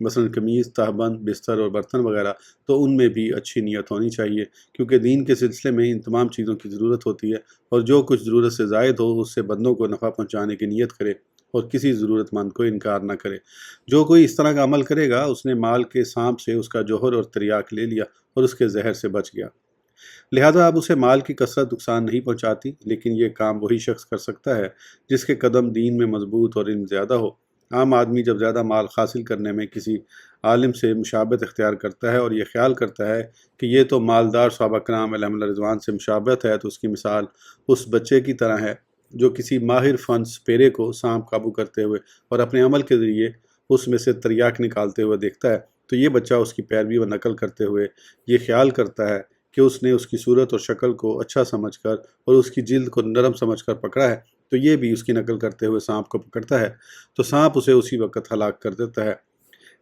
مثلا قمیض، تہبند، بستر اور برتن وغیرہ، تو ان میں بھی اچھی نیت ہونی چاہیے، کیونکہ دین کے سلسلے میں ان تمام چیزوں کی ضرورت ہوتی ہے، اور جو کچھ ضرورت سے زائد ہو اس سے بندوں کو نفع پہنچانے کی نیت کرے اور کسی ضرورت مند کو انکار نہ کرے۔ جو کوئی اس طرح کا عمل کرے گا اس نے مال کے سانپ سے اس کا جوہر اور تریاک لے لیا اور اس کے زہر سے بچ گیا۔ لہذا اب اسے مال کی کثرت نقصان نہیں پہنچاتی، لیکن یہ کام وہی شخص کر سکتا ہے جس کے قدم دین میں مضبوط اور علم زیادہ ہو۔ عام آدمی جب زیادہ مال حاصل کرنے میں کسی عالم سے مشابہت اختیار کرتا ہے اور یہ خیال کرتا ہے کہ یہ تو مالدار صحابہ کرام علیہم رضوان سے مشابہت ہے، تو اس کی مثال اس بچے کی طرح ہے جو کسی ماہر فن سپیرے کو سانپ قابو کرتے ہوئے اور اپنے عمل کے ذریعے اس میں سے تریاک نکالتے ہوئے دیکھتا ہے، تو یہ بچہ اس کی پیروی و نقل کرتے ہوئے یہ خیال کرتا ہے کہ اس نے اس کی صورت اور شکل کو اچھا سمجھ کر اور اس کی جلد کو نرم سمجھ کر پکڑا ہے، تو یہ بھی اس کی نقل کرتے ہوئے سانپ کو پکڑتا ہے، تو سانپ اسے اسی وقت ہلاک کر دیتا ہے۔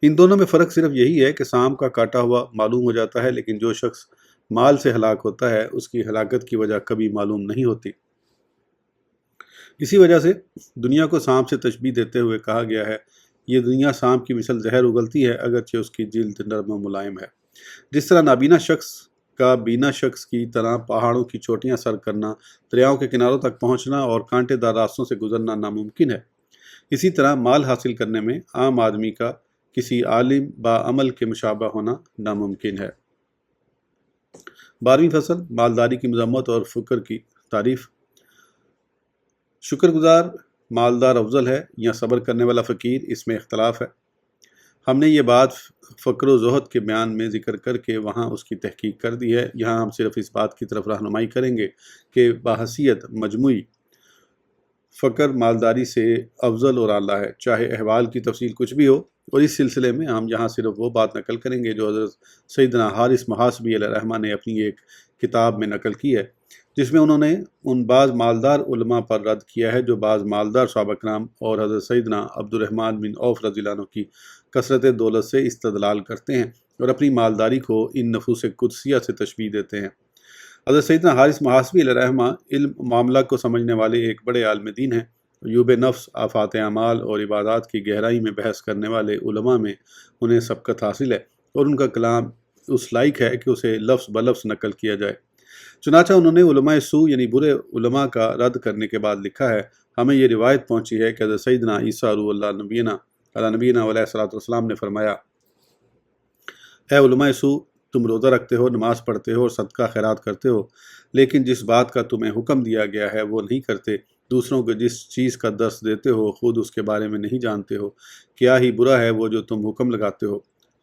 ان دونوں میں فرق صرف یہی ہے کہ سانپ کا کاٹا ہوا معلوم ہو جاتا ہے، لیکن جو شخص مال سے ہلاک ہوتا ہے اس کی ہلاکت کی وجہ کبھی معلوم نہیں ہوتی۔ اسی وجہ سے دنیا کو سانپ سے تشبیہ دیتے ہوئے کہا گیا ہے، یہ دنیا سانپ کی مثل زہر اگلتی ہے اگرچہ اس کی جلد نرم و ملائم ہے۔ جس طرح نابینا شخص کا بینا شخص کی طرح پہاڑوں کی چوٹیاں سر کرنا، دریاؤں کے کناروں تک پہنچنا اور کانٹے دار راستوں سے گزرنا ناممکن ہے، اسی طرح مال حاصل کرنے میں عام آدمی کا کسی عالم با عمل کے مشابہ ہونا ناممکن ہے۔ 12ویں فصل، مالداری کی مذمت اور فقر کی تعریف۔ شکر گزار مالدار افضل ہے یا صبر کرنے والا فقیر، اس میں اختلاف ہے۔ ہم نے یہ بات فقر و زہد کے بیان میں ذکر کر کے وہاں اس کی تحقیق کر دی ہے۔ یہاں ہم صرف اس بات کی طرف رہنمائی کریں گے کہ بحیثیت مجموعی فقر مالداری سے افضل اور اعلیٰ ہے، چاہے احوال کی تفصیل کچھ بھی ہو، اور اس سلسلے میں ہم یہاں صرف وہ بات نقل کریں گے جو حضرت سیدنا حارث محاسبی علیہ الرحمہ نے اپنی ایک کتاب میں نقل کی ہے، جس میں انہوں نے ان بعض مالدار علماء پر رد کیا ہے جو بعض مالدار صحابہ کرام اور حضرت سیدنا عبد الرحمن بن عوف رضی اللہ عنہ کی کثرت دولت سے استدلال کرتے ہیں اور اپنی مالداری کو ان نفوس قدسیہ سے تشبیہ دیتے ہیں۔ حضرت سیدنا حارث محاسبی علیہ الرحمہ علم معاملہ کو سمجھنے والے ایک بڑے عالم دین ہیں۔ عیوب نفس، آفات اعمال اور عبادات کی گہرائی میں بحث کرنے والے علماء میں انہیں سبقت حاصل ہے، اور ان کا کلام اس لائق ہے کہ اسے لفظ بلفظ نقل کیا جائے۔ چنانچہ انہوں نے علماء سو یعنی برے علماء کا رد کرنے کے بعد لکھا ہے، ہمیں یہ روایت پہنچی ہے کہ حضرت سیدنا عیسیٰ روح اللہ نبینا علیہ نبینا علیہ الصلوۃ والسلام نے فرمایا، اے علماء سو، تم روزہ رکھتے ہو، نماز پڑھتے ہو اور صدقہ خیرات کرتے ہو، لیکن جس بات کا تمہیں حکم دیا گیا ہے وہ نہیں کرتے، دوسروں کو جس چیز کا درس دیتے ہو خود اس کے بارے میں نہیں جانتے ہو، کیا ہی برا ہے وہ جو تم حکم لگاتے ہو،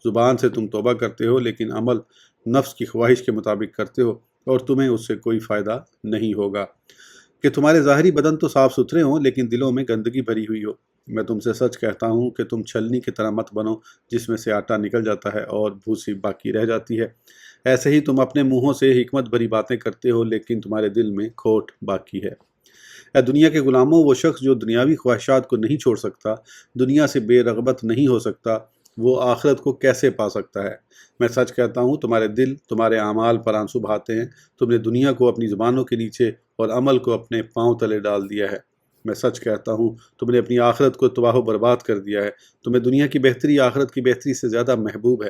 زبان سے تم توبہ کرتے ہو لیکن عمل نفس کی خواہش کے مطابق کرتے ہو، اور تمہیں اس سے کوئی فائدہ نہیں ہوگا کہ تمہارے ظاہری بدن تو صاف ستھرے ہوں لیکن دلوں میں گندگی بھری ہوئی ہو۔ میں تم سے سچ کہتا ہوں کہ تم چھلنی کی طرح مت بنو جس میں سے آٹا نکل جاتا ہے اور بھوسی باقی رہ جاتی ہے، ایسے ہی تم اپنے منہوں سے حکمت بھری باتیں کرتے ہو لیکن تمہارے دل میں کھوٹ باقی ہے۔ اے دنیا کے غلاموں، وہ شخص جو دنیاوی خواہشات کو نہیں چھوڑ سکتا، دنیا سے بے رغبت نہیں ہو سکتا، وہ آخرت کو کیسے پا سکتا ہے؟ میں سچ کہتا ہوں تمہارے دل تمہارے اعمال پر آنسو بہاتے ہیں، تم نے دنیا کو اپنی زبانوں کے نیچے اور عمل کو اپنے پاؤں تلے ڈال دیا ہے۔ میں سچ کہتا ہوں تم نے اپنی آخرت کو تباہ و برباد کر دیا ہے، تمہیں دنیا کی بہتری آخرت کی بہتری سے زیادہ محبوب ہے،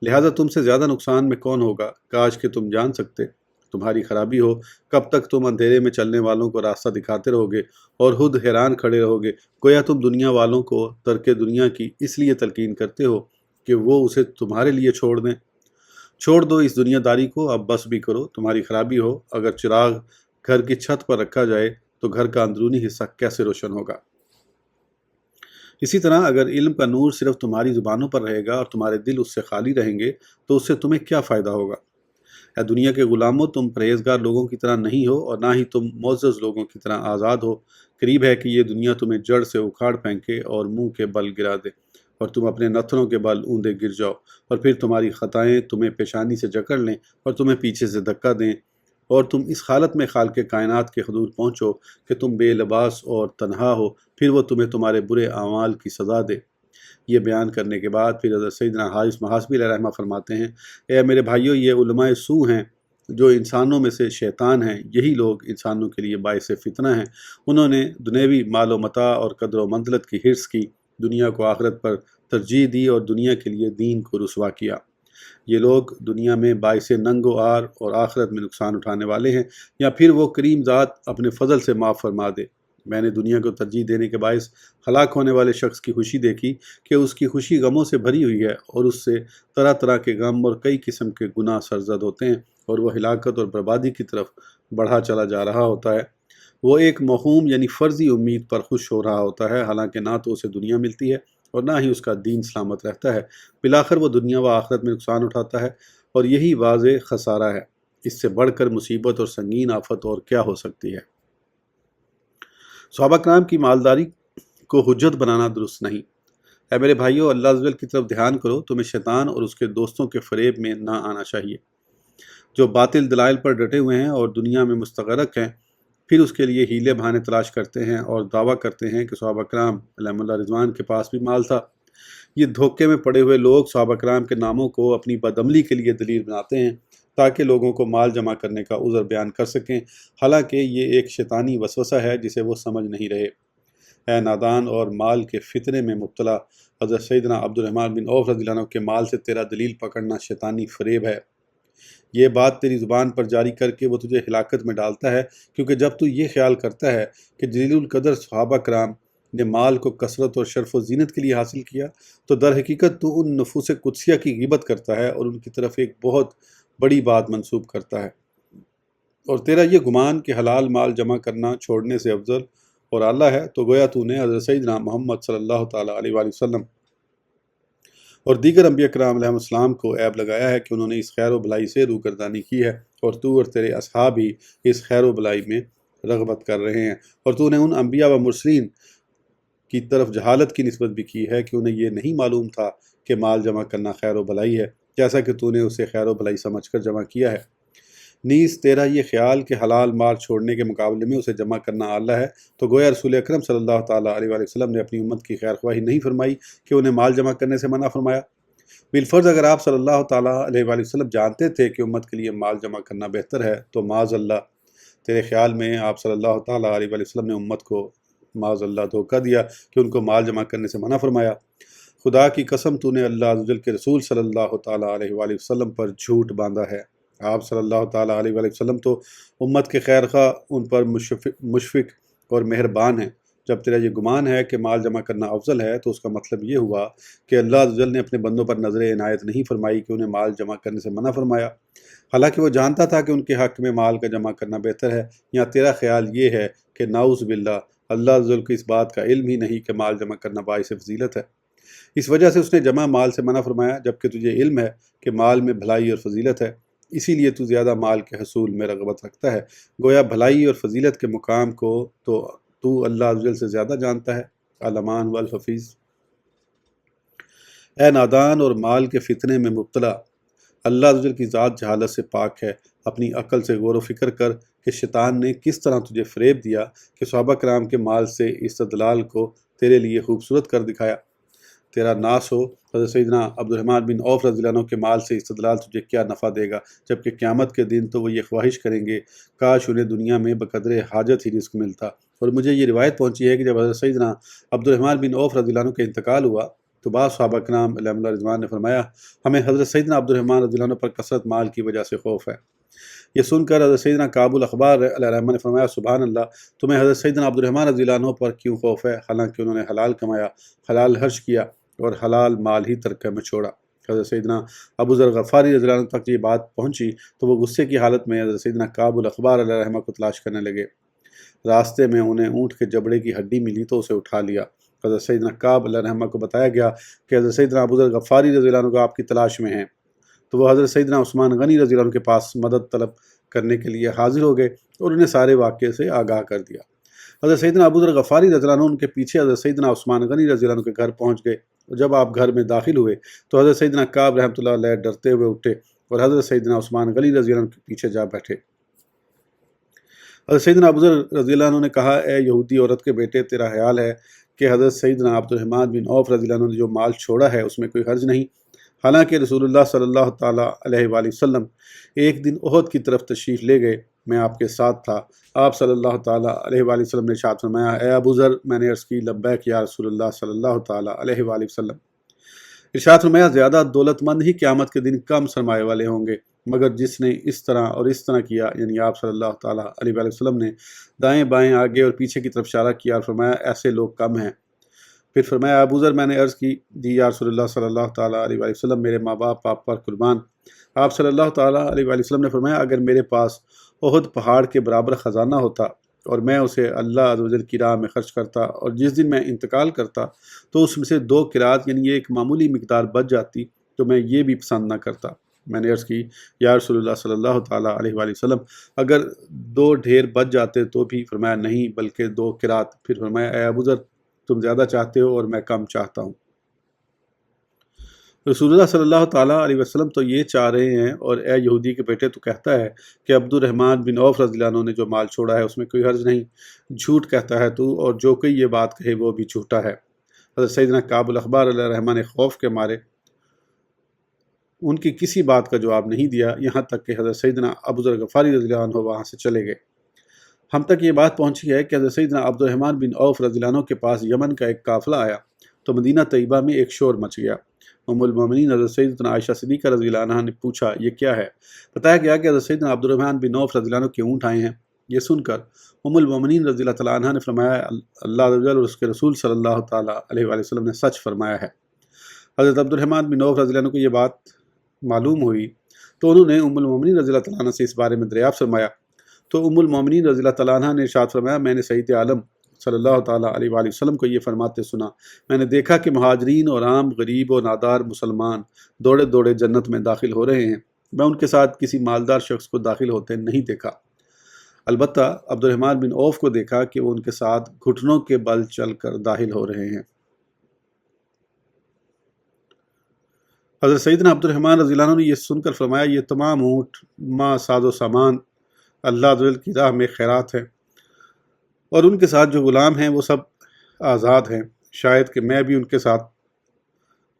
لہذا تم سے زیادہ نقصان میں کون ہوگا؟ کاش کہ تم جان سکتے تمہاری خرابی ہو، کب تک تم اندھیرے میں چلنے والوں کو راستہ دکھاتے رہو گے اور خود حیران کھڑے رہو گے، گویا تم دنیا والوں کو ترک دنیا کی اس لیے تلقین کرتے ہو کہ وہ اسے تمہارے لیے چھوڑ دیں۔ چھوڑ دو اس دنیا داری کو، اب بس بھی کرو، تمہاری خرابی ہو، اگر چراغ گھر کی چھت پر رکھا جائے تو گھر کا اندرونی حصہ کیسے روشن ہوگا؟ اسی طرح اگر علم کا نور صرف تمہاری زبانوں پر رہے گا اور تمہارے دل اس سے خالی رہیں گے تو اس سے تمہیں کیا فائدہ ہوگا؟ اے دنیا کے غلاموں، تم پرہیزگار لوگوں کی طرح نہیں ہو اور نہ ہی تم معزز لوگوں کی طرح آزاد ہو۔ قریب ہے کہ یہ دنیا تمہیں جڑ سے اکھاڑ پھینکے اور منہ کے بل گرا دے اور تم اپنے نتھنوں کے بل اوندے گر جاؤ، اور پھر تمہاری خطائیں تمہیں پیشانی سے جکڑ لیں اور تمہیں پیچھے سے دھکا دیں، اور تم اس حالت میں خالق کائنات کے حضور پہنچو کہ تم بے لباس اور تنہا ہو، پھر وہ تمہیں تمہارے برے اعمال کی سزا دے۔ یہ بیان کرنے کے بعد پھر حضرت سیدنا حارث محاسبی علیہ الرحمہ فرماتے ہیں، اے میرے بھائیو، یہ علماء سو ہیں جو انسانوں میں سے شیطان ہیں، یہی لوگ انسانوں کے لیے باعث فتنہ ہیں۔ انہوں نے دنیوی مال و متاع اور قدر و منزلت کی حرص کی، دنیا کو آخرت پر ترجیح دی اور دنیا کے لیے دین کو رسوا کیا۔ یہ لوگ دنیا میں باعث ننگ و عار اور آخرت میں نقصان اٹھانے والے ہیں، یا پھر وہ کریم ذات اپنے فضل سے معاف فرما دے۔ میں نے دنیا کو ترجیح دینے کے باعث ہلاک ہونے والے شخص کی خوشی دیکھی کہ اس کی خوشی غموں سے بھری ہوئی ہے، اور اس سے طرح طرح کے غم اور کئی قسم کے گناہ سرزد ہوتے ہیں، اور وہ ہلاکت اور بربادی کی طرف بڑھا چلا جا رہا ہوتا ہے۔ وہ ایک موہوم یعنی فرضی امید پر خوش ہو رہا ہوتا ہے، حالانکہ نہ تو اسے دنیا ملتی ہے اور نہ ہی اس کا دین سلامت رہتا ہے۔ بالآخر وہ دنیا و آخرت میں نقصان اٹھاتا ہے، اور یہی واضح خسارہ ہے۔ اس سے بڑھ کر مصیبت اور سنگین آفت اور کیا ہو سکتی ہے؟ صحابہ کرام کی مالداری کو حجت بنانا درست نہیں۔ اے میرے بھائیو، اللہ عز و جل کی طرف دھیان کرو، تمہیں شیطان اور اس کے دوستوں کے فریب میں نہ آنا چاہیے، جو باطل دلائل پر ڈٹے ہوئے ہیں اور دنیا میں مستغرق ہیں، پھر اس کے لیے ہیلے بہانے تلاش کرتے ہیں اور دعویٰ کرتے ہیں کہ صحابہ کرام علیہم اللہ رضوان کے پاس بھی مال تھا۔ یہ دھوکے میں پڑے ہوئے لوگ صحابہ کرام کے ناموں کو اپنی بدعملی کے لیے دلیل بناتے ہیں تاکہ لوگوں کو مال جمع کرنے کا عذر بیان کر سکیں، حالانکہ یہ ایک شیطانی وسوسہ ہے جسے وہ سمجھ نہیں رہے۔ اے نادان اور مال کے فتنے میں مبتلا، حضرت سیدنا عبد الرحمن بن عوف رضی اللہ عنہ کے مال سے تیرا دلیل پکڑنا شیطانی فریب ہے۔ یہ بات تیری زبان پر جاری کر کے وہ تجھے ہلاکت میں ڈالتا ہے، کیونکہ جب تو یہ خیال کرتا ہے کہ جلیل القدر صحابہ کرام نے مال کو کثرت اور شرف و زینت کے لیے حاصل کیا، تو در حقیقت تو ان نفوس قدسیہ کی غیبت کرتا ہے اور ان کی طرف ایک بہت بڑی بات منسوب کرتا ہے۔ اور تیرا یہ گمان کہ حلال مال جمع کرنا چھوڑنے سے افضل اور اعلیٰ ہے، تو گویا تو نے حضرت سیدنا محمد صلی اللہ تعالیٰ علیہ وآلہ وسلم اور دیگر انبیاء کرام علیہ السلام کو عیب لگایا ہے کہ انہوں نے اس خیر و بھلائی سے روگردانی کی ہے، اور تو اور تیرے اصحاب ہی اس خیر و بھلائی میں رغبت کر رہے ہیں، اور تو نے ان انبیاء و مرسلین کی طرف جہالت کی نسبت بھی کی ہے کہ انہیں یہ نہیں معلوم تھا کہ مال جمع کرنا خیر و بھلائی ہے، جیسا کہ تو نے اسے خیر و بھلائی سمجھ کر جمع کیا ہے۔ نیز تیرا یہ خیال کہ حلال مال چھوڑنے کے مقابلے میں اسے جمع کرنا اعلیٰ ہے، تو گویا رسول اکرم صلی اللہ تعالیٰ علیہ وآلہ وسلم نے اپنی امت کی خیر خواہی نہیں فرمائی کہ انہیں مال جمع کرنے سے منع فرمایا۔ بالفرض اگر آپ صلی اللہ تعالیٰ علیہ وآلہ وسلم جانتے تھے کہ امت کے لیے مال جمع کرنا بہتر ہے، تو معاذ اللہ تیرے خیال میں آپ صلی اللہ تعالیٰ علیہ وآلہ وسلم نے امت کو معاذ اللہ دھوکہ دیا کہ ان کو مال جمع کرنے سے منع فرمایا۔ خدا کی قسم تو نے اللہ عز و جل کے رسول صلی اللہ تعالیٰ علیہ وآلہ وسلم پر جھوٹ باندھا ہے۔ آپ صلی اللہ تعالیٰ علیہ وآلہ وسلم تو امت کے خیر خواہ، ان پر مشفق اور مہربان ہیں۔ جب تیرا یہ گمان ہے کہ مال جمع کرنا افضل ہے، تو اس کا مطلب یہ ہوا کہ اللہ عز و جل نے اپنے بندوں پر نظر عنایت نہیں فرمائی کہ انہیں مال جمع کرنے سے منع فرمایا، حالانکہ وہ جانتا تھا کہ ان کے حق میں مال کا جمع کرنا بہتر ہے۔ یا تیرا خیال یہ ہے کہ نعوذ باللہ اللہ عز و جل کو اس بات کا علم ہی نہیں کہ مال جمع کرنا باعث فضیلت ہے، اس وجہ سے اس نے جمع مال سے منع فرمایا، جبکہ تجھے علم ہے کہ مال میں بھلائی اور فضیلت ہے، اسی لیے تو زیادہ مال کے حصول میں رغبت رکھتا ہے۔ گویا بھلائی اور فضیلت کے مقام کو تو اللہ عز و جل سے زیادہ جانتا ہے۔ الامان والحفیظ۔ اے نادان اور مال کے فتنے میں مبتلا، اللہ عز و جل کی ذات جہالت سے پاک ہے۔ اپنی عقل سے غور و فکر کر کہ شیطان نے کس طرح تجھے فریب دیا کہ صحابہ کرام کے مال سے استدلال کو تیرے لیے خوبصورت کر دکھایا۔ تیرا ناس ہو، حضرت سیدنا عبد الرحمن بن عوف رضی اللہ عنہ کے مال سے استدلال تجھے کیا نفع دے گا، جبکہ قیامت کے دن تو وہ یہ خواہش کریں گے کاش انہیں دنیا میں بقدر حاجت ہی رزق ملتا۔ اور مجھے یہ روایت پہنچی ہے کہ جب حضرت سیدنا عبد الرحمن بن عوف رضی اللہ عنہ کا انتقال ہوا تو بعض صحابہ کرام علیہم اللہ رضوان نے فرمایا، ہمیں حضرت سیدنا عبد الرحمن رضی اللہ عنہ پر کثرت مال کی وجہ سے خوف ہے۔ یہ سن کر حضرت سیدنا کعب الاخبار علیہ الرحمہ نے فرمایا، سبحان اللہ، تمہیں حضرت سیدنا عبد الرحمن رضی اللہ عنہ پر کیوں خوف ہے، حالانکہ انہوں نے حلال کمایا، حلال خرچ کیا اور حلال مال ہی ترکہ میں چھوڑا۔ حضرت سیدنا ابو ذر غفاری رضی اللہ عنہ تک یہ بات پہنچی تو وہ غصے کی حالت میں حضرت سیدنا کعب الاخبار علیہ الرحمہ کو تلاش کرنے لگے۔ راستے میں انہیں اونٹ کے جبڑے کی ہڈی ملی تو اسے اٹھا لیا۔ حضرت سیدنا کعب علیہ الرحمہ کو بتایا گیا کہ حضرت سیدنا ابو ذر غفاری رضی اللہ عنہ کو آپ کی تلاش میں ہیں، تو وہ حضرت سیدنا عثمان غنی رضی اللہ عنہ کے پاس مدد طلب کرنے کے لیے حاضر ہو گئے اور انہیں سارے واقعے سے آگاہ کر دیا۔ حضرت سیدنا ابو ذر غفاری رضی اللہ عنہ ان کے پیچھے حضرت سیدنا عثمان غنی رضی اللہ عنہ کے گھر پہنچ گئے، اور جب آپ گھر میں داخل ہوئے تو حضرت سیدنا کعب رحمۃ اللہ علیہ ڈرتے ہوئے اٹھے اور حضرت سیدنا عثمان غنی رضی اللہ عنہ کے پیچھے جا بیٹھے۔ حضرت سیدنا ابو ذر رضی اللہ عنہ نے کہا، اے یہودی عورت کے بیٹے، تیرا خیال ہے کہ حضرت سیدنا عبد الرحمن بن عوف رضی اللہ عنہ نے جو مال چھوڑا ہے اس میں کوئی حرج نہیں، حالانکہ رسول اللہ صلی اللہ تعالیٰ علیہ وآلہ وسلم ایک دن احد کی طرف تشریف لے گئے، میں آپ کے ساتھ تھا۔ آپ صلی اللہ تعالیٰ علیہ وآلہ وسلم نے ارشاد فرمایا، اے ابو ذر، میں نے عرض کی لبیک یا رسول اللہ صلی اللہ تعالیٰ علیہ وآلہ وسلم۔ ارشاد فرمایا زیادہ دولت مند ہی قیامت کے دن کم سرمایہ والے ہوں گے، مگر جس نے اس طرح اور اس طرح کیا، یعنی آپ صلی اللہ تعالیٰ علیہ وآلہ وسلم نے دائیں بائیں آگے اور پیچھے کی طرف اشارہ کیا اور فرمایا ایسے لوگ کم ہیں۔ پھر فرمایا ابو ذر، میں نے عرض کی جی یا رسول اللہ صلی اللہ تعالیٰ علیہ وآلہ وسلم، میرے ماں باپ آپ پر قربان۔ آپ صلی اللہ تعالیٰ علیہ وآلہ وسلم نے فرمایا اگر میرے پاس احد پہاڑ کے برابر خزانہ ہوتا اور میں اسے اللہ عز و جل کی راہ میں خرچ کرتا اور جس دن میں انتقال کرتا تو اس میں سے 2 قرات یعنی یہ ایک معمولی مقدار بچ جاتی تو میں یہ بھی پسند نہ کرتا۔ میں نے عرض کی یا رسول اللہ صلی اللہ تعالیٰ علیہ وآلہ وسلم اگر 2 ڈھیر بچ جاتے تو بھی؟ فرمایا نہیں بلکہ 2 قرات۔ پھر فرمایا اے ابو ذر تم زیادہ چاہتے ہو اور میں کم چاہتا ہوں۔ رسول اللہ صلی اللہ تعالیٰ علیہ وسلم تو یہ چاہ رہے ہیں، اور اے یہودی کے بیٹے تو کہتا ہے کہ عبد الرحمن بن عوف رضی اللہ عنہ نے جو مال چھوڑا ہے اس میں کوئی حرج نہیں، جھوٹ کہتا ہے تو، اور جو کوئی یہ بات کہے وہ بھی جھوٹا ہے۔ حضرت سیدنا کعب الاحبار علیہ الرحمن نے خوف کے مارے ان کی کسی بات کا جواب نہیں دیا، یہاں تک کہ حضرت سیدنا ابو ذر غفاری رضی اللہ عنہ وہاں سے چلے گئے۔ ہم تک یہ بات پہنچی ہے کہ حضرت سیدنا عبد الرحمن بن عوف رضی اللہ عنہ کے پاس یمن کا ایک قافلہ آیا تو مدینہ طیبہ میں ایک شور مچ گیا۔ ام المومنین حضرت سیدنا عائشہ صدیقہ رضی اللہ عنہ نے پوچھا یہ کیا ہے؟ بتایا گیا کہ حضرت سیدنا عبد الرحمن بن عوف رضی اللہ عنہ کے اونٹ آئے ہیں۔ یہ سن کر ام المومنین رضی اللہ تعالیٰ عنہ نے فرمایا اللہ عز و جل اور اس کے رسول صلی اللہ تعالیٰ علیہ وآلہ وسلم نے سچ فرمایا ہے۔ حضرت عبد الرحمن بن عوف رضی اللہ عنہ کو یہ بات معلوم ہوئی تو انہوں نے ام المومنین رضی اللہ تعالیٰ عنہ سے اس بارے میں دریافت فرمایا تو ام المومنین رضی اللہ تعالیٰ عنہ نے ارشاد فرمایا میں نے سید عالم صلی اللہ تعالیٰ علیہ وآلہ وسلم کو یہ فرماتے سنا، میں نے دیکھا کہ مہاجرین اور عام غریب و نادار مسلمان دوڑے دوڑے جنت میں داخل ہو رہے ہیں، میں ان کے ساتھ کسی مالدار شخص کو داخل ہوتے نہیں دیکھا، البتہ عبد الرحمن بن عوف کو دیکھا کہ وہ ان کے ساتھ گھٹنوں کے بل چل کر داخل ہو رہے ہیں۔ حضرت سیدنا عبد الرحمن رضی اللہ عنہ نے یہ سن کر فرمایا یہ تمام اونٹ ماں ساز و سامان اللہ عز و جل کی راہ میں خیرات ہیں، اور ان کے ساتھ جو غلام ہیں وہ سب آزاد ہیں، شاید کہ میں بھی ان کے ساتھ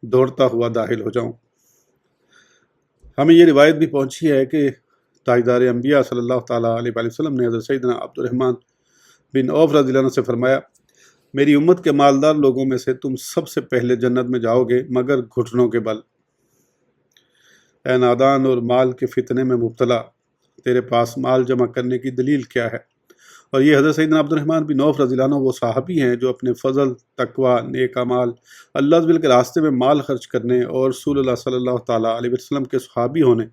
دوڑتا ہوا داخل ہو جاؤں۔ ہمیں یہ روایت بھی پہنچی ہے کہ تاجدار انبیاء صلی اللہ تعالیٰ علیہ وآلہ وسلم نے حضرت سیدنا عبد الرحمن بن عوف رضی اللہ عنہ سے فرمایا میری امت کے مالدار لوگوں میں سے تم سب سے پہلے جنت میں جاؤ گے مگر گھٹنوں کے بل۔ اے نادان اور مال کے فتنے میں مبتلا، تیرے پاس مال جمع کرنے کی دلیل کیا ہے؟ اور یہ حضرت سیدنا عبد الرحمن بن عوف رضی اللہ عنہ وہ صحابی ہیں جو اپنے فضل، تقوی، نیک اعمال، اللہ عز و جل کے راستے میں مال خرچ کرنے اور رسول اللہ صلی اللہ تعالیٰ علیہ وسلم کے صحابی ہونے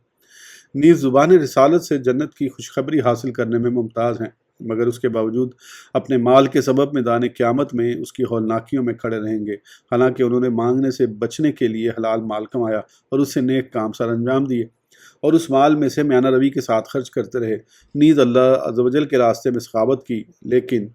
نیز زبان رسالت سے جنت کی خوشخبری حاصل کرنے میں ممتاز ہیں، مگر اس کے باوجود اپنے مال کے سبب میدان قیامت میں اس کی ہولناکیوں میں کھڑے رہیں گے، حالانکہ انہوں نے مانگنے سے بچنے کے لیے حلال مال کمایا اور اس سے نیک کام سر انجام دیے اور اس مال میں سے میانہ روی کے ساتھ خرچ کرتے رہے، نیز اللہ عز و جل کے راستے میں سخاوت کی، لیکن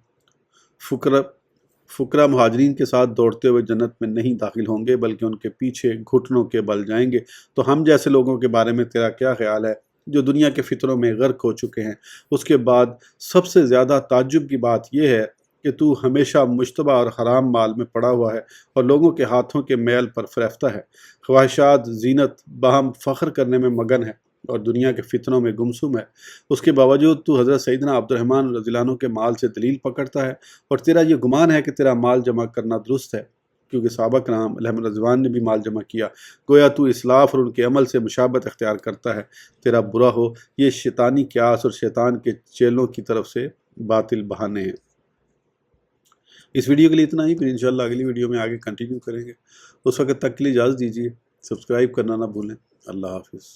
فقراء مہاجرین کے ساتھ دوڑتے ہوئے جنت میں نہیں داخل ہوں گے بلکہ ان کے پیچھے گھٹنوں کے بل جائیں گے۔ تو ہم جیسے لوگوں کے بارے میں تیرا کیا خیال ہے جو دنیا کے فتنوں میں غرق ہو چکے ہیں؟ اس کے بعد سب سے زیادہ تعجب کی بات یہ ہے کہ تو ہمیشہ مشتبہ اور حرام مال میں پڑا ہوا ہے اور لوگوں کے ہاتھوں کے میل پر فریفتہ ہے، خواہشات، زینت، باہم فخر کرنے میں مگن ہے اور دنیا کے فتنوں میں گمسم ہے۔ اس کے باوجود تو حضرت سیدنا عبد الرحمن رضی اللہ عنہ کے مال سے دلیل پکڑتا ہے اور تیرا یہ گمان ہے کہ تیرا مال جمع کرنا درست ہے، کیونکہ صحابہ کرام علیہم رضوان نے بھی مال جمع کیا، گویا تو اسلاف اور ان کے عمل سے مشابہت اختیار کرتا ہے۔ تیرا برا ہو، یہ شیطانی قیاس اور شیطان کے چیلوں کی طرف سے باطل بہانے ہیں۔ اس ویڈیو کے لیے اتنا ہی، پھر انشاءاللہ اگلی ویڈیو میں آگے کنٹینیو کریں گے۔ اس وقت تک کے لیے اجازت دیجیے، سبسکرائب کرنا نہ بھولیں۔ اللہ حافظ۔